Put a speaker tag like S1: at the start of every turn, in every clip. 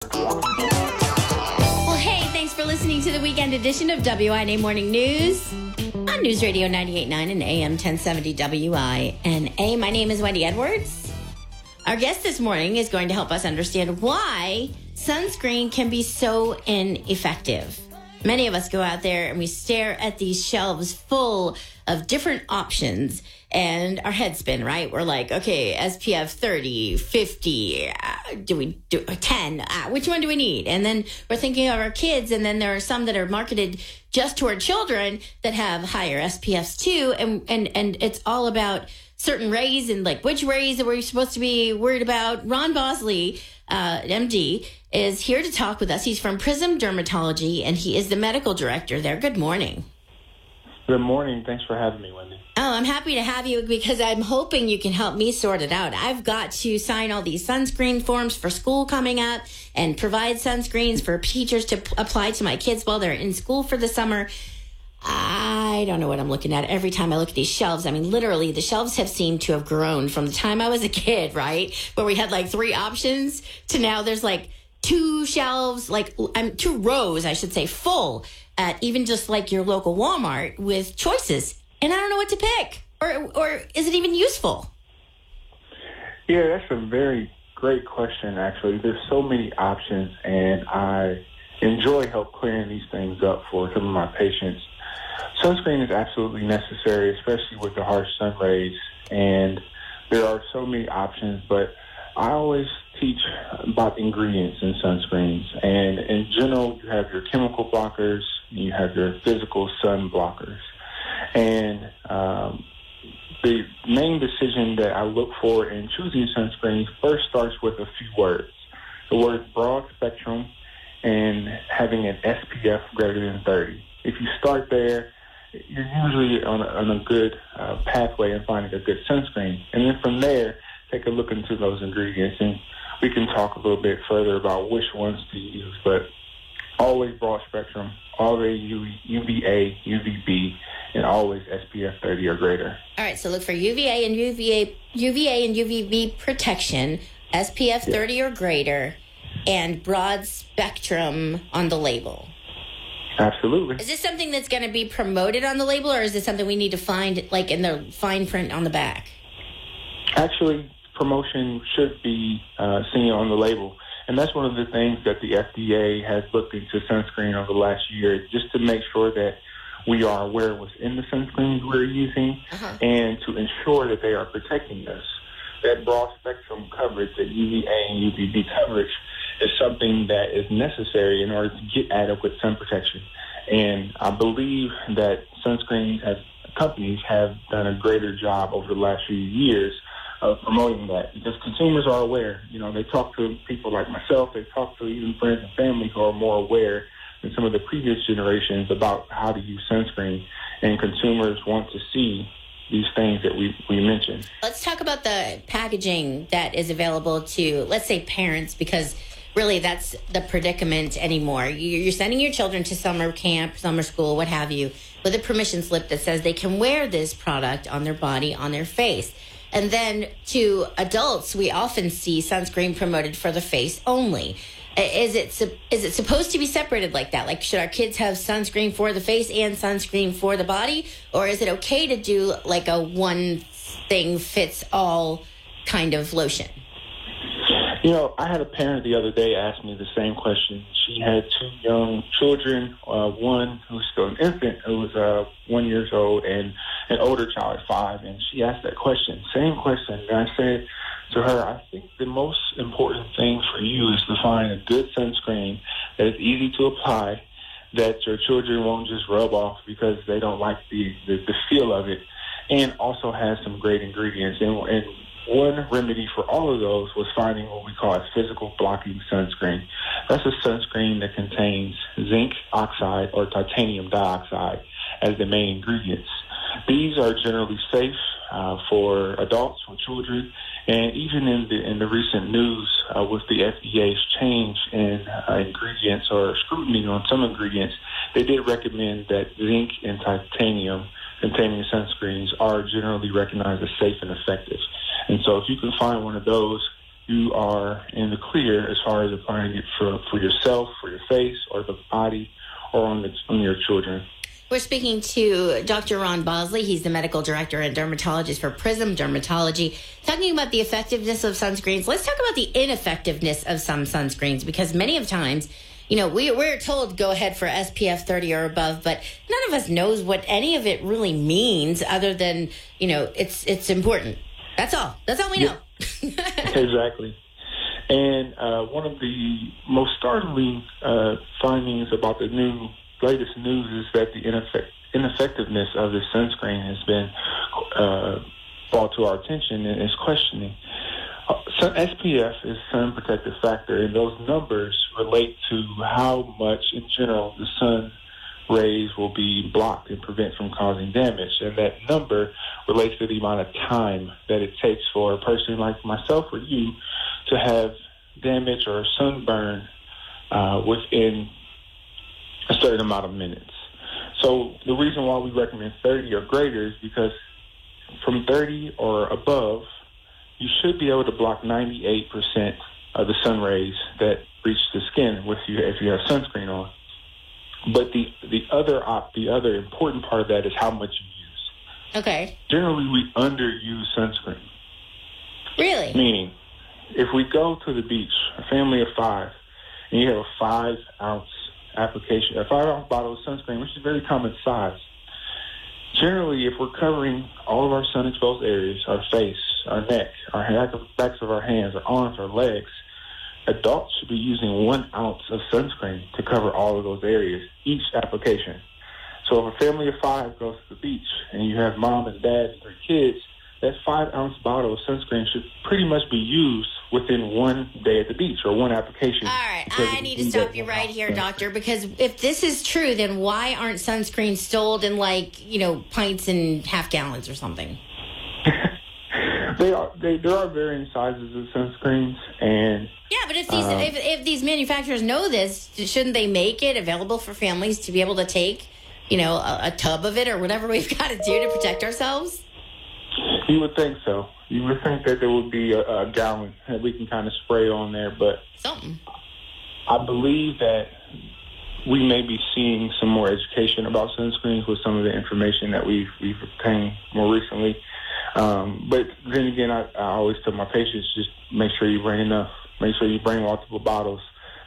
S1: Well, hey, thanks for listening to the weekend edition of WINA Morning News on Newsradio 98.9 and AM 1070 WINA. My name is Wendy Edwards. Our guest this morning is going to help us understand why sunscreen can be so ineffective. Many of us go out there and we stare at these shelves full of different options and our heads spin, right? We're like, okay, SPF 30, 50, do we do 10? Which one do we need? And then we're thinking of our kids, and then there are some that are marketed just toward children that have higher SPFs too. And it's all about certain rays and like which rays are we supposed to be worried about. Rawn Bosley, MD, is here to talk with us. He's from Prism Dermatology, and he is the medical director there. Good morning.
S2: Good morning. Thanks for having me, Wendy.
S1: Oh, I'm happy to have you because I'm hoping you can help me sort it out. I've got to sign all these sunscreen forms for school coming up and provide sunscreens for teachers to apply to my kids while they're in school for the summer. I don't know what I'm looking at every time I look at these shelves. I mean, literally, the shelves have seemed to have grown from the time I was a kid, right? Where we had like 3 options to now there's like 2 shelves, like 2 rows, I should say, full at even just like your local Walmart with choices. And I don't know what to pick. Or is it even useful?
S2: Yeah, that's a very great question, actually. There's so many options, and I enjoy help clearing these things up for some of my patients. Sunscreen is absolutely necessary, especially with the harsh sun rays, and there are so many options, but I always teach about ingredients in sunscreens. And in general, you have your chemical blockers, and you have your physical sun blockers. And the main decision that I look for in choosing sunscreens first starts with a few words. The word broad spectrum and having an SPF greater than 30. If you start there, you're usually on a good pathway in finding a good sunscreen. And then from there, take a look into those ingredients, and we can talk a little bit further about which ones to use. But always broad spectrum, always UVA, UVB, and always SPF 30 or greater.
S1: All right, so look for UVA and UVB protection, SPF 30 or greater, and broad spectrum on the label.
S2: Absolutely.
S1: Is this something that's going to be promoted on the label, or is this something we need to find like in the fine print on the back?
S2: Actually, promotion should be seen on the label. And that's one of the things that the FDA has looked into sunscreen over the last year, just to make sure that we are aware of what's in the sunscreens we're using and to ensure that they are protecting us. That broad spectrum coverage, that UVA and UVB coverage, is something that is necessary in order to get adequate sun protection. And I believe that companies have done a greater job over the last few years of promoting that, because consumers are aware. You know, they talk to people like myself, they talk to even friends and family who are more aware than some of the previous generations about how to use sunscreen, and consumers want to see these things that we mentioned.
S1: Let's talk about the packaging that is available to, let's say, parents, because really that's the predicament anymore. You're sending your children to summer camp, summer school, what have you, with a permission slip that says they can wear this product on their body, on their face. And then to adults, we often see sunscreen promoted for the face only. Is it supposed to be separated like that? Like, should our kids have sunscreen for the face and sunscreen for the body? Or is it okay to do like a one thing fits all kind of lotion?
S2: You know, I had a parent the other day ask me the same question. She had 2 young children, one who's still an infant, who was 1 year old, and an older child at 5. And she asked that question, same question. And I said to her, I think the most important thing for you is to find a good sunscreen that is easy to apply, that your children won't just rub off because they don't like the feel of it, and also has some great ingredients. And one remedy for all of those was finding what we call a physical blocking sunscreen. That's a sunscreen that contains zinc oxide or titanium dioxide as the main ingredients. These are generally safe for adults, for children, and even in the recent news with the FDA's change in ingredients or scrutiny on some ingredients, they did recommend that zinc and titanium containing sunscreens are generally recognized as safe and effective. And so if you can find one of those you are in the clear as far as applying it for yourself, for your face, or the body, or on your children.
S1: We're speaking to Dr. Rawn Bosley. He's the medical director and dermatologist for Prism Dermatology, talking about the effectiveness of sunscreens. Let's talk about the ineffectiveness of some sunscreens, because many of times, we're told go ahead for SPF 30 or above, but none of us knows what any of it really means other than, it's important. That's all. That's all we know.
S2: Exactly. And one of the most startling findings about the latest news is that the ineffectiveness of the sunscreen has been brought to our attention and is questioning. SPF is sun protective factor, and those numbers relate to how much, in general, the sun rays will be blocked and prevent from causing damage. And that number relates to the amount of time that it takes for a person like myself or you to have damage or sunburn within a certain amount of minutes. So the reason why we recommend 30 or greater is because from 30 or above, you should be able to block 98% of the sun rays that reach the skin if you have sunscreen on. But the other important part of that is how much you use.
S1: Okay.
S2: Generally, we underuse sunscreen.
S1: Really?
S2: Meaning, if we go to the beach, a family of 5, and you have a 5-ounce application, a 5-ounce bottle of sunscreen, which is a very common size. Generally, if we're covering all of our sun-exposed areas, our face, our neck, our backs of our hands, our arms, our legs, adults should be using 1 ounce of sunscreen to cover all of those areas, each application. So if a family of 5 goes to the beach and you have mom and dad and 3 kids, that 5-ounce bottle of sunscreen should pretty much be used within 1 day at the beach or 1 application.
S1: All right, I need to stop you right here, doctor, because if this is true, then why aren't sunscreens sold in pints and half gallons or something?
S2: There are varying sizes of sunscreens, and
S1: yeah, but if these manufacturers know this, shouldn't they make it available for families to be able to take, a tub of it or whatever we've got to do to protect ourselves?
S2: You would think so. You would think that there would be a gallon that we can kind of spray on there, but
S1: something.
S2: I believe that we may be seeing some more education about sunscreens with some of the information that we've obtained more recently. But then again, I always tell my patients, just make sure you bring enough. Make sure you bring multiple bottles.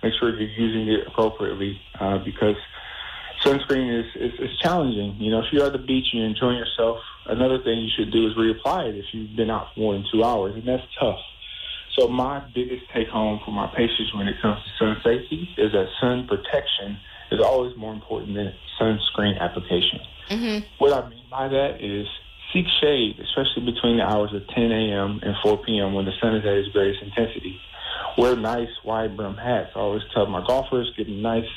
S2: Make sure you're using it appropriately because sunscreen is challenging. If you're at the beach and you're enjoying yourself, another thing you should do is reapply it if you've been out for more than 2 hours, and that's tough. So my biggest take-home for my patients when it comes to sun safety is that sun protection is always more important than sunscreen application. Mm-hmm. What I mean by that is seek shade, especially between the hours of 10 a.m. and 4 p.m. when the sun is at its greatest intensity. Wear nice wide-brim hats. I always tell my golfers, get a nice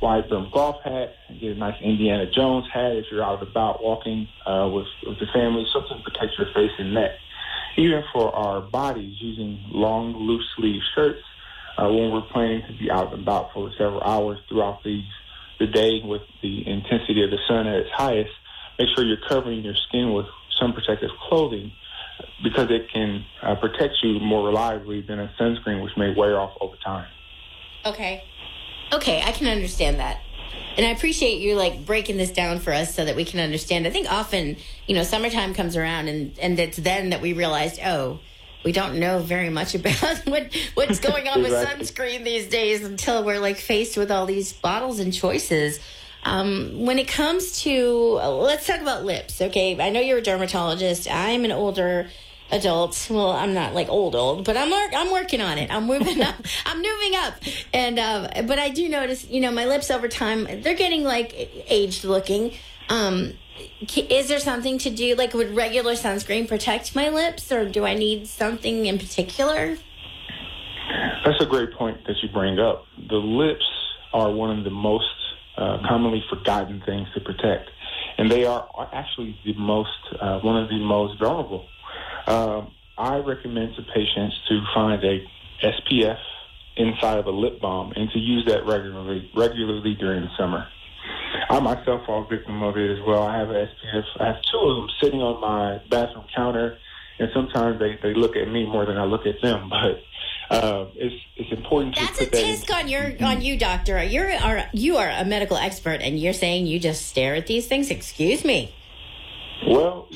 S2: wide-brim golf hat, get a nice Indiana Jones hat if you're out and about walking with the family, something to protect your face and neck. Even for our bodies, using long, loose-sleeve shirts when we're planning to be out and about for several hours throughout the day with the intensity of the sun at its highest, make sure you're covering your skin with sun protective clothing because it can protect you more reliably than a sunscreen, which may wear off over time.
S1: Okay, I can understand that. And I appreciate you breaking this down for us so that we can understand. I think often, summertime comes around and it's then that we realized, we don't know very much about what's going on with sunscreen these days until we're faced with all these bottles and choices. When it comes to, let's talk about lips, okay? I know you're a dermatologist. I'm an older adult. Well, I'm not old, but I'm working on it. I'm moving up. And but I do notice, my lips over time, they're getting aged looking. Is there something to do? Would regular sunscreen protect my lips, or do I need something in particular?
S2: That's a great point that you bring up. The lips are one of the most commonly forgotten things to protect, and they are actually one of the most vulnerable. I recommend to patients to find a SPF inside of a lip balm and to use that regularly during the summer. I myself fall victim of it as well. I have an SPF. I have 2 of them sitting on my bathroom counter, and sometimes they look at me more than I look at them. But it's important to
S1: That's
S2: put
S1: a
S2: that
S1: tisk on you, doctor. You are a medical expert, and you're saying you just stare at these things? Excuse me.
S2: Well,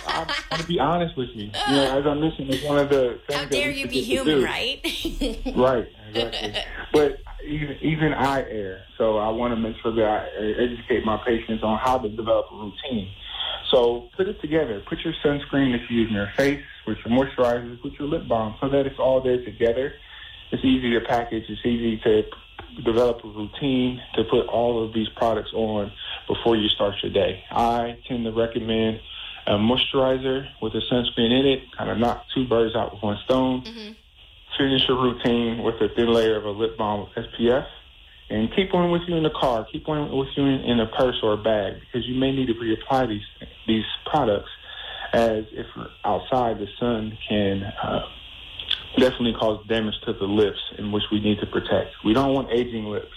S2: I'm going to be honest with you. As I mentioned, it's one of the things.
S1: How dare you be human, right?
S2: Right, exactly. But even I err, so I want to make sure that I educate my patients on how to develop a routine. So put it together. Put your sunscreen that you use in your face, with your moisturizers, with your lip balm, so that it's all there together. It's easy to package. It's easy to develop a routine to put all of these products on before you start your day. I tend to recommend a moisturizer with a sunscreen in it, kind of knock two birds out with one stone. Mm-hmm. Finish your routine with a thin layer of a lip balm with SPF. And keep one with you in the car. Keep one with you in a purse or a bag, because you may need to reapply these products, as if outside, the sun can definitely cause damage to the lips, in which we need to protect. We don't want aging lips.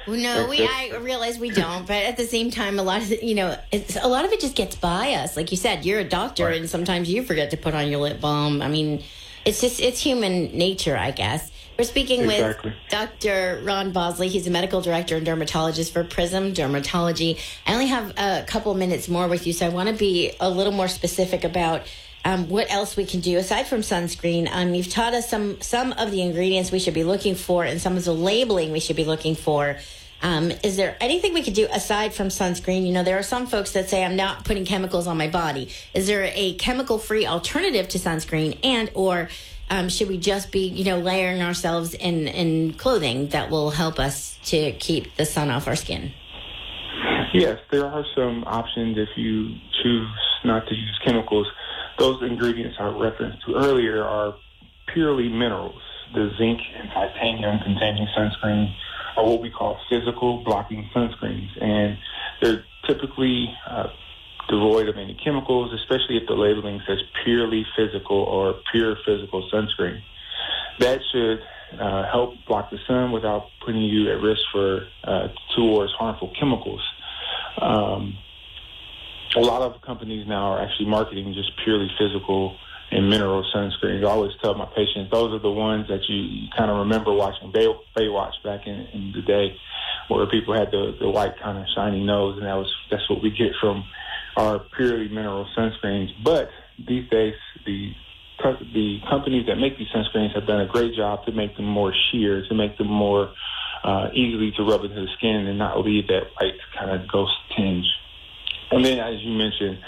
S1: No, I realize we don't, but at the same time, a lot of it just gets by us. Like you said, you're a doctor, right, and sometimes you forget to put on your lip balm. I mean, it's human nature, I guess. We're speaking with Dr. Rawn Bosley. He's a medical director and dermatologist for Prism Dermatology. I only have a couple minutes more with you, so I want to be a little more specific about what else we can do aside from sunscreen. You've taught us some of the ingredients we should be looking for and some of the labeling we should be looking for. Is there anything we could do aside from sunscreen? There are some folks that say, I'm not putting chemicals on my body. Is there a chemical-free alternative to sunscreen, or should we just be, layering ourselves in clothing that will help us to keep the sun off our skin?
S2: Yes, there are some options if you choose not to use chemicals. Those ingredients I referenced to earlier are purely minerals. The zinc and titanium containing sunscreen are what we call physical blocking sunscreens, and they're typically devoid of any chemicals, especially if the labeling says purely physical or pure physical sunscreen. That should help block the sun without putting you at risk for towards harmful chemicals. A lot of companies now are actually marketing just purely physical and mineral sunscreens. I always tell my patients those are the ones that you kind of remember watching Baywatch back in the day, where people had the white kind of shiny nose, and that's what we get from our purely mineral sunscreens. But these days, the companies that make these sunscreens have done a great job to make them more sheer, to make them more easily to rub into the skin and not leave that white kind of ghost tinge. And then, as you mentioned,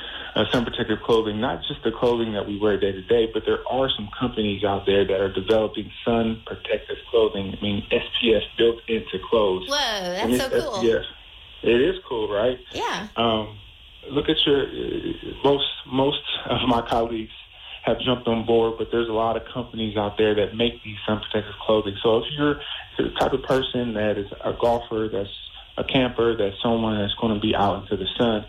S2: sun protective clothing, not just the clothing that we wear day to day, but there are some companies out there that are developing sun protective clothing. I mean, SPF built into clothes.
S1: Whoa, that's so cool.
S2: SPF. It is cool, right?
S1: Yeah.
S2: Look at most of my colleagues have jumped on board, but there's a lot of companies out there that make these sun protective clothing. So if you're the type of person that is a golfer, that's a camper, that's someone that's going to be out into the sun,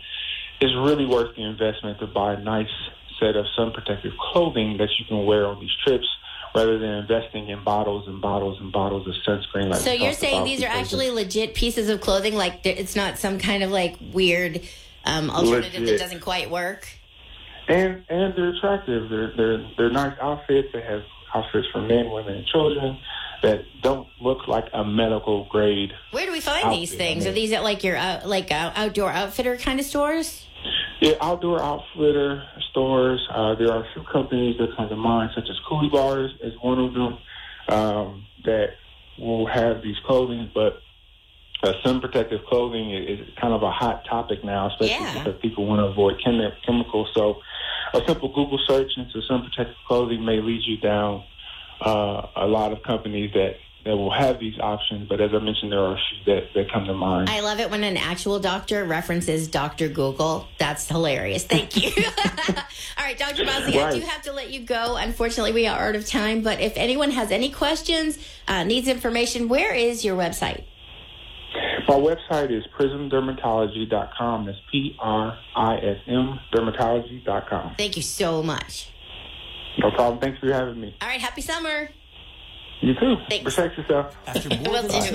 S2: it's really worth the investment to buy a nice set of sun protective clothing that you can wear on these trips, rather than investing in bottles and bottles and bottles of sunscreen.
S1: So you're saying these are actually legit pieces of clothing? Like it's not some kind of like weird alternative that doesn't quite work?
S2: And they're attractive. They're nice outfits. They have outfits for men, women, and children that don't look like a medical grade. Where
S1: do we find these things? Are these at like your outdoor outfitter kind of stores?
S2: Yeah, outdoor outfitter stores. There are a few companies that come to mind, such as Coolie Bars is one of them, that will have these clothing. But sun protective clothing is kind of a hot topic now, especially because people want to avoid chemicals. So a simple Google search into sun protective clothing may lead you down a lot of companies that will have these options, but as I mentioned, there are a few that come to mind.
S1: I love it when an actual doctor references Dr. Google. That's hilarious. Thank you. All right, Dr. Bosley, I do have to let you go. Unfortunately, we are out of time, but if anyone has any questions, needs information, where is your website?
S2: My website is prismdermatology.com. That's PRISM dermatology.com.
S1: Thank you so much.
S2: No problem. Thanks for having me.
S1: All right, happy summer.
S2: You too.
S1: Thanks.
S2: Protect yourself.
S1: Will do.